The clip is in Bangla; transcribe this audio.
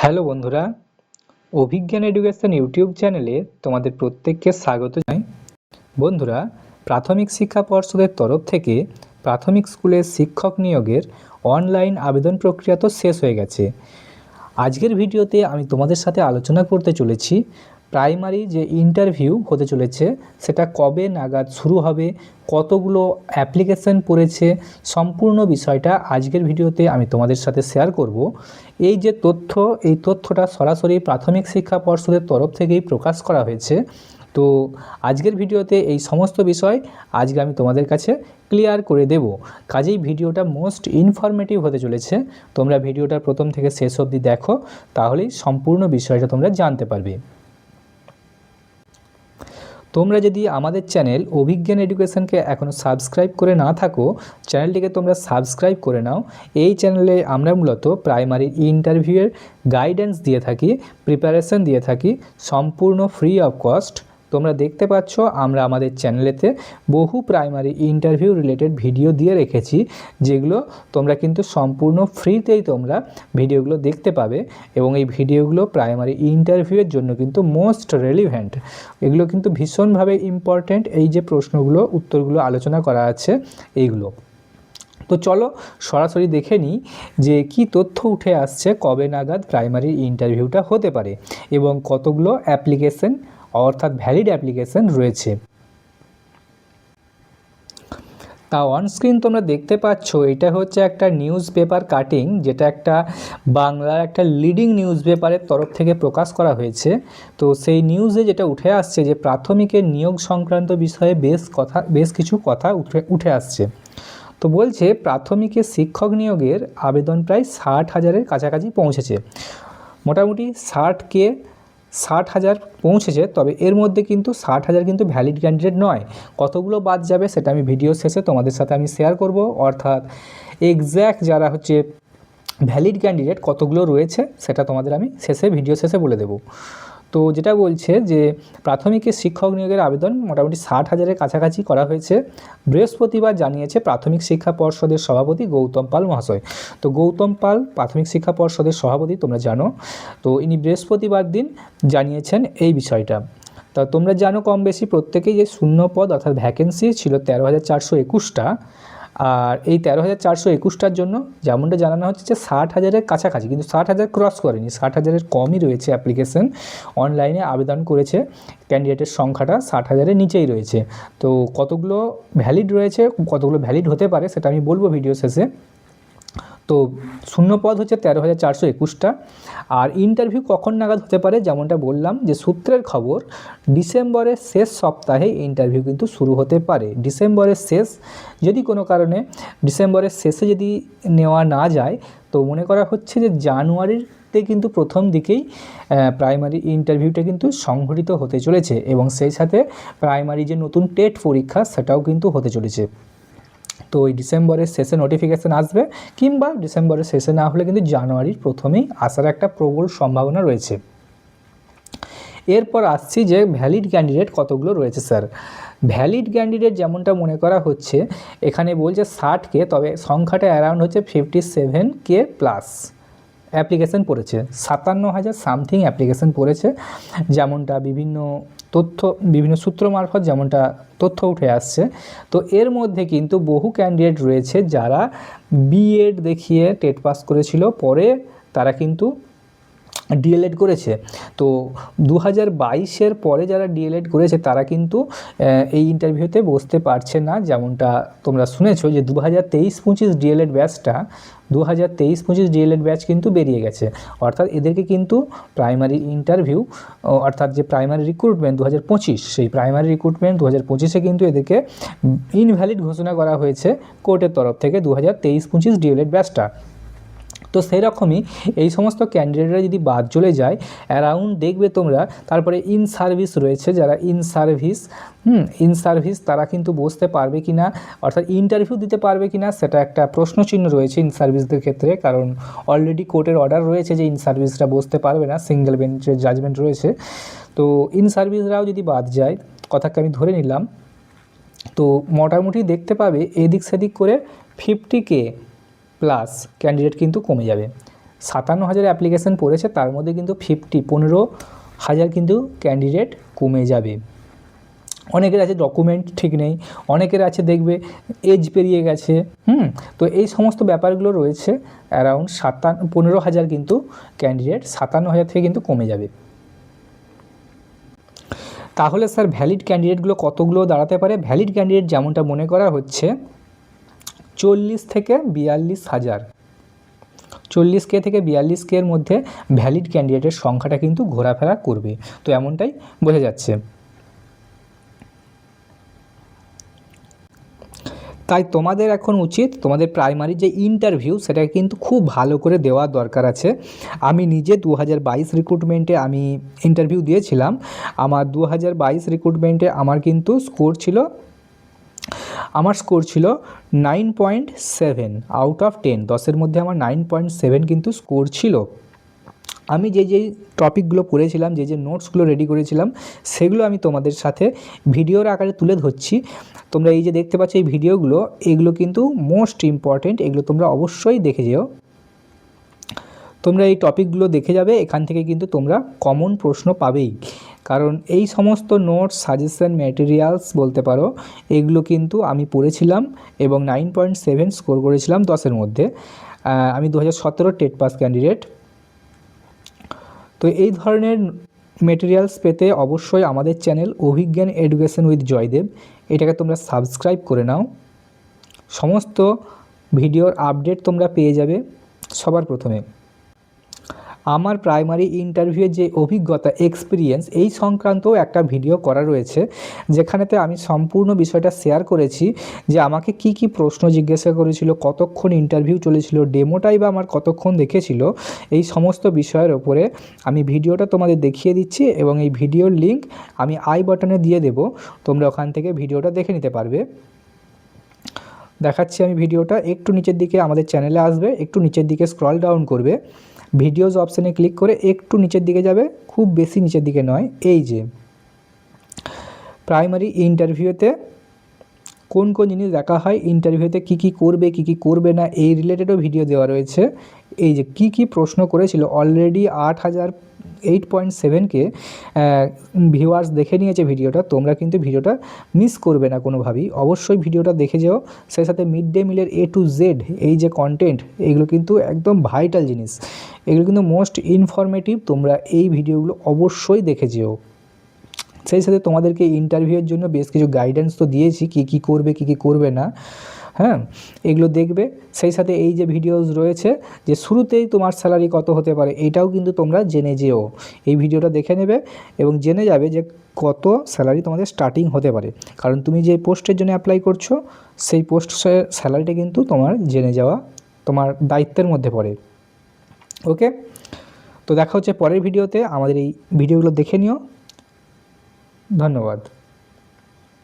হ্যালো বন্ধুরা, অভিজ্ঞান এডুকেশন ইউটিউব চ্যানেলে তোমাদের প্রত্যেককে স্বাগত জানাই। বন্ধুরা, প্রাথমিক শিক্ষা পর্ষদের তরফ থেকে প্রাথমিক স্কুলের শিক্ষক নিয়োগের অনলাইন আবেদন প্রক্রিয়া তো শেষ হয়ে গেছে। আজকের ভিডিওতে আমি তোমাদের সাথে আলোচনা করতে চলেছি প্রাইমারি যে ইন্টারভিউ হতে চলেছে সেটা কবে নাগাদ শুরু হবে, কতগুলো অ্যাপ্লিকেশন পড়েছে, সম্পূর্ণ বিষয়টা আজকের ভিডিওতে আমি তোমাদের সাথে শেয়ার করব। এই যে তথ্য, এই তথ্যটা সরাসরি প্রাথমিক শিক্ষা পর্ষদের তরফ থেকেই প্রকাশ করা হয়েছে। তো আজকের ভিডিওতে এই সমস্ত বিষয় আজকে আমি তোমাদের কাছে ক্লিয়ার করে দেব। কাজেই ভিডিওটা মোস্ট ইনফরমেটিভ হতে চলেছে। তোমরা ভিডিওটা প্রথম থেকে শেষ অবধি দেখো, তাহলেই সম্পূর্ণ বিষয়টা তোমরা জানতে পারবে। তোমরা যদি আমাদের চ্যানেল অভিজ্ঞান এডুকেশনকে এখনও সাবস্ক্রাইব করে না থাকো, চ্যানেলটিকে তোমরা সাবস্ক্রাইব করে নাও। এই চ্যানেলে আমরা মূলত প্রাইমারি ইন্টারভিউয়ের গাইডেন্স দিয়ে থাকি, প্রিপারেশন দিয়ে থাকি, সম্পূর্ণ ফ্রি অফ কস্ট। তোমরা দেখতে পাচ্ছ আমরা আমাদের চ্যানেলেতে বহু প্রাইমারি ইন্টারভিউ রিলেটেড ভিডিও দিয়ে রেখেছি, যেগুলো তোমরা কিন্তু সম্পূর্ণ ফ্রিতেই তোমরা ভিডিওগুলো দেখতে পাবে। এবং এই ভিডিওগুলো প্রাইমারি ইন্টারভিউয়ের জন্য কিন্তু মোস্ট রেলিভেন্ট, এগুলো কিন্তু ভীষণভাবে ইম্পর্ট্যান্ট। এই যে প্রশ্নগুলো, উত্তরগুলো আলোচনা করা আছে এইগুলো। তো চলো সরাসরি দেখে নিই যে কি তথ্য উঠে আসছে, কবে নাগাদ প্রাইমারি ইন্টারভিউটা হতে পারে এবং কতগুলো অ্যাপ্লিকেশন অর্থাৎ ভ্যালিড অ্যাপ্লিকেশন রয়েছে। তা অনস্ক্রিন তোমরা দেখতে পাচ্ছ, এটা হচ্ছে একটা নিউজ পেপার কাটিং, যেটা একটা বাংলার একটা লিডিং নিউজ পেপারের তরফ থেকে প্রকাশ করা হয়েছে। তো সেই নিউজে যেটা উঠে আসছে যে প্রাথমিকের নিয়োগ সংক্রান্ত বিষয়ে বেশ কিছু কথা উঠে আসছে। তো বলছে প্রাথমিকের শিক্ষক নিয়োগের আবেদন প্রায় 60,000-এর কাছাকাছি পৌঁছেছে। মোটামুটি 60,000 পৌঁছেছে, তবে এর মধ্যে কিন্তু 60,000 কিন্তু ভ্যালিড ক্যান্ডিডেট নয়। কতগুলো বাদ যাবে সেটা আমি ভিডিও শেষে তোমাদের সাথে আমি শেয়ার করব, অর্থাৎ এক্স্যাক্ট যারা হচ্ছে ভ্যালিড ক্যান্ডিডেট কতগুলো রয়েছে সেটা তোমাদের আমি ভিডিও শেষে বলে দেব। তো যেটা বলছে যে প্রাথমিকের শিক্ষক নিয়োগের আবেদন মোটামুটি 60,000-এর কাছাকাছি করা হয়েছে। বৃহস্পতিবার জানিয়েছে প্রাথমিক শিক্ষা পর্ষদের সভাপতি গৌতম পাল মহাশয়। তো গৌতম পাল প্রাথমিক শিক্ষা পর্ষদের সভাপতি, তোমরা জানো। তো ইনি বৃহস্পতিবার দিন জানিয়েছেন এই বিষয়টা। তা তোমরা জানো কম বেশি প্রত্যেকেই যে শূন্য পদ অর্থাৎ ভ্যাকেন্সি ছিল 13,421টা। আর এই 13,421টার জন্য যেমনটা জানানো হচ্ছে যে 60,000-এর কাছাকাছি, কিন্তু 60,000 ক্রস করেনি, 60,000-এর কমই রয়েছে অ্যাপ্লিকেশন। অনলাইনে আবেদন করেছে ক্যান্ডিডেটের সংখ্যাটা 60,000-এর নিচেই রয়েছে। তো কতগুলো ভ্যালিড রয়েছে, কতগুলো ভ্যালিড হতে পারে সেটা আমি বলবো ভিডিও শেষে। তো শূন্য পদ হচ্ছে 13,421টা। আর ইন্টারভিউ কখন নাগাদ হতে পারে, যেমনটা বললাম যে সূত্রের খবর ডিসেম্বরের শেষ সপ্তাহে ইন্টারভিউ কিন্তু শুরু হতে পারে। ডিসেম্বরের শেষ, যদি কোনো কারণে ডিসেম্বরের শেষে যদি নেওয়া না যায়, তো মনে করা হচ্ছে যে জানুয়ারিতে কিন্তু প্রথম দিকেই প্রাইমারি ইন্টারভিউটা কিন্তু সংঘটিত হতে চলেছে এবং সেই সাথে প্রাইমারি যে নতুন টেট পরীক্ষা সেটাও কিন্তু হতে চলেছে। তো ওই ডিসেম্বরের শেষে নোটিফিকেশান আসবে, কিংবা ডিসেম্বরের শেষে না হলে কিন্তু জানুয়ারির প্রথমেই আসার একটা প্রবল সম্ভাবনা রয়েছে। এরপর আসছি যে ভ্যালিড ক্যান্ডিডেট কতগুলো রয়েছে স্যার। ভ্যালিড ক্যান্ডিডেট যেমনটা মনে করা হচ্ছে, এখানে বলছে 60K, তবে সংখ্যাটা অ্যারাউন্ড হচ্ছে 57K প্লাস অ্যাপ্লিকেশান পড়েছে। 57,000 সামথিং অ্যাপ্লিকেশান পড়েছে, যেমনটা বিভিন্ন সূত্র মারফত যেমনটা তথ্য উঠে আসছে। তো এর মধ্যে কিন্তু বহু ক্যান্ডিডেট রয়েছে যারা বিএড দেখিয়ে টেট পাস করেছিল, পরে তারা কিন্তু ডিএলএড করেছে। তো 2022-এর পরে যারা ডিএলএড করেছে তারা কিন্তু এই ইন্টারভিউতে বসতে পারছে না, যেমনটা তোমরা শুনেছো যে 2023-25 ডিএলএড ব্যাচটা 2023-25 ডিএলএড ব্যাচ কিন্তু বেরিয়ে গেছে। অর্থাৎ এদেরকে কিন্তু প্রাইমারি ইন্টারভিউ অর্থাৎ যে প্রাইমারি রিক্রুটমেন্ট 2025, সেই প্রাইমারি রিক্রুটমেন্ট 2025-এ কিন্তু এদেরকে ইনভ্যালিড ঘোষণা করা হয়েছে কোর্টের তরফ থেকে 2023-25 ডিএলএড ব্যাচটা। তো সেই রকমই এই সমস্ত ক্যান্ডিডেটরা যদি বাদ চলে যায়, অ্যারাউন্ড দেখবে তোমরা, তারপরে ইন সার্ভিস রয়েছে, যারা ইন সার্ভিস তারা কিন্তু বসতে পারবে কি না, অর্থাৎ ইন্টারভিউ দিতে পারবে কি না সেটা একটা প্রশ্নচিহ্ন রয়েছে ইন সার্ভিসদের ক্ষেত্রে। কারণ অলরেডি কোর্টের অর্ডার রয়েছে যে ইন সার্ভিসরা বসতে পারবে না, সিঙ্গেল বেঞ্চের জাজমেন্ট রয়েছে। তো ইন সার্ভিসরাও যদি বাদ যায়, কথাকে আমি ধরে নিলাম, তো মোটামুটি দেখতে পাবে এদিক সেদিক করে 50K প্লাস ক্যান্ডিডেট কিন্তু কমে যাবে। 57,000 অ্যাপ্লিকেশন পড়েছে, তার মধ্যে কিন্তু 15,000 কিন্তু ক্যান্ডিডেট কমে যাবে। অনেকের আছে ডকুমেন্ট ঠিক নেই, অনেকের আছে দেখবে এজ পেরিয়ে গেছে, তো এই সমস্ত ব্যাপারগুলো রয়েছে। অ্যারাউন্ড 15,000 কিন্তু ক্যান্ডিডেট 57,000 থেকে কিন্তু কমে যাবে। তাহলে স্যার ভ্যালিড ক্যান্ডিডেটগুলো কতগুলো দাঁড়াতে পারে? ভ্যালিড ক্যান্ডিডেট যেমনটা মনে করা হচ্ছে 40 থেকে 42,000, 40K থেকে 42K এর মধ্যে ভ্যালিড ক্যান্ডিডেটের সংখ্যাটা কিন্তু ঘোরাফেরা করবে, তো এমনটাই বোঝা যাচ্ছে। তাই তোমাদের এখন উচিত তোমাদের প্রাইমারি যে ইন্টারভিউ সেটা কিন্তু খুব ভালো করে দেওয়ার দরকার আছে। আমি নিজে 2022 রিক্রুটমেন্টে আমি ইন্টারভিউ দিয়েছিলাম। আমার 2022 রিক্রুটমেন্টে আমার কিন্তু স্কোর ছিল 9.7 আউট অফ 10, 10-এর মধ্যে আমার 9.7 কিন্তু স্কোর ছিল। আমি যেই টপিকগুলো পড়েছিলাম, যে নোটসগুলো রেডি করেছিলাম, সেগুলো আমি তোমাদের সাথে ভিডিওর আকারে তুলে ধরছি। তোমরা এই যে দেখতে পাচ্ছ এই ভিডিওগুলো, এগুলো কিন্তু মোস্ট ইম্পর্টেন্ট, এগুলো তোমরা অবশ্যই দেখে যেও। তোমরা এই টপিকগুলো দেখে যাবে, এখান থেকে কিন্তু তোমরা কমন প্রশ্ন পাবেই, কারণ এই সমস্ত নোটস, সাজেশন, ম্যাটেরিয়ালস বলতে পারো, এগুলো কিন্তু আমি পড়েছিলাম এবং 9.7 স্কোর করেছিলাম 10-এর মধ্যে। আমি 2017 টেট পাস ক্যান্ডিডেট। তো এই ধরনের মেটেরিয়ালস পেতে অবশ্যই আমাদের channel Abhigyan education with Joydev, এটাকে তোমরা সাবস্ক্রাইব করে নাও। সমস্ত ভিডিওর আপডেট তোমরা পেয়ে যাবে সবার প্রথমে। আমার প্রাইমারি ইন্টারভিউয়ের যে অভিজ্ঞতা, এক্সপিরিয়েন্স, এই সংক্রান্তও একটা ভিডিও করা রয়েছে, যেখানেতে আমি সম্পূর্ণ বিষয়টা শেয়ার করেছি যে আমাকে কি কি প্রশ্ন জিজ্ঞাসা করেছিল, কতক্ষণ ইন্টারভিউ চলেছিল, ডেমোটাই বা আমার কতক্ষণ দেখেছিল, এই সমস্ত বিষয়ের ওপরে আমি ভিডিওটা তোমাদের দেখিয়ে দিচ্ছি এবং এই ভিডিওর লিঙ্ক আমি আই বাটনে দিয়ে দেব, তোমরা ওখান থেকে ভিডিওটা দেখে নিতে পারবে। দেখাচ্ছি আমি ভিডিওটা, একটু নিচের দিকে আমাদের চ্যানেলে আসবে, একটু নিচের দিকে স্ক্রল ডাউন করবে, ভিডিওস অপশানে ক্লিক করে একটু নিচের দিকে যাবে, খুব বেশি নিচের দিকে নয়, এই যে প্রাইমারি ইন্টারভিউতে কোন কোন জিনিস দেখা হয়, ইন্টারভিউতে কী কী করবে কী কী করবে না, এই রিলেটেডও ভিডিও দেওয়া রয়েছে। এই যে কী কী প্রশ্ন করেছিল, অলরেডি 8.7K ভিউয়ার্স দেখে নিয়েছে ভিডিওটা। তোমরা কিন্তু ভিডিওটা মিস করবে না কোনোভাবেই, অবশ্যই ভিডিওটা দেখে যেও। সেই সাথে মিড ডে মিলের A to Z এই যে কন্টেন্ট, এগুলো কিন্তু একদম ভাইটাল জিনিস, এগুলো কিন্তু মোস্ট ইনফরমেটিভ, তোমরা এই ভিডিওগুলো অবশ্যই দেখে যেও। সেই সাথে তোমাদেরকে ইন্টারভিউয়ের জন্য বেশ কিছু গাইডেন্স তো দিয়েছি, কী কী করবে কী কী করবে না, এগুলো দেখবে। সেই সাথে এই যে ভিডিওস রয়েছে যে শুরুতেই তোমার স্যালারি কত হতে পারে, এটাও কিন্তু তোমরা জেনে যেও। এই ভিডিওটা দেখে নেবে এবং জেনে যাবে যে কত স্যালারি তোমাদের স্টার্টিং হতে পারে, কারণ তুমি যে পোস্টের জন্য অ্যাপ্লাই করছো সেই পোস্টের স্যালারিটা কিন্তু তোমার জেনে যাওয়া তোমার দায়িত্বের মধ্যে পড়ে। ওকে, তো দেখা হচ্ছে পরের ভিডিওতে। আমাদের এই ভিডিওগুলো দেখে নিও। ধন্যবাদ।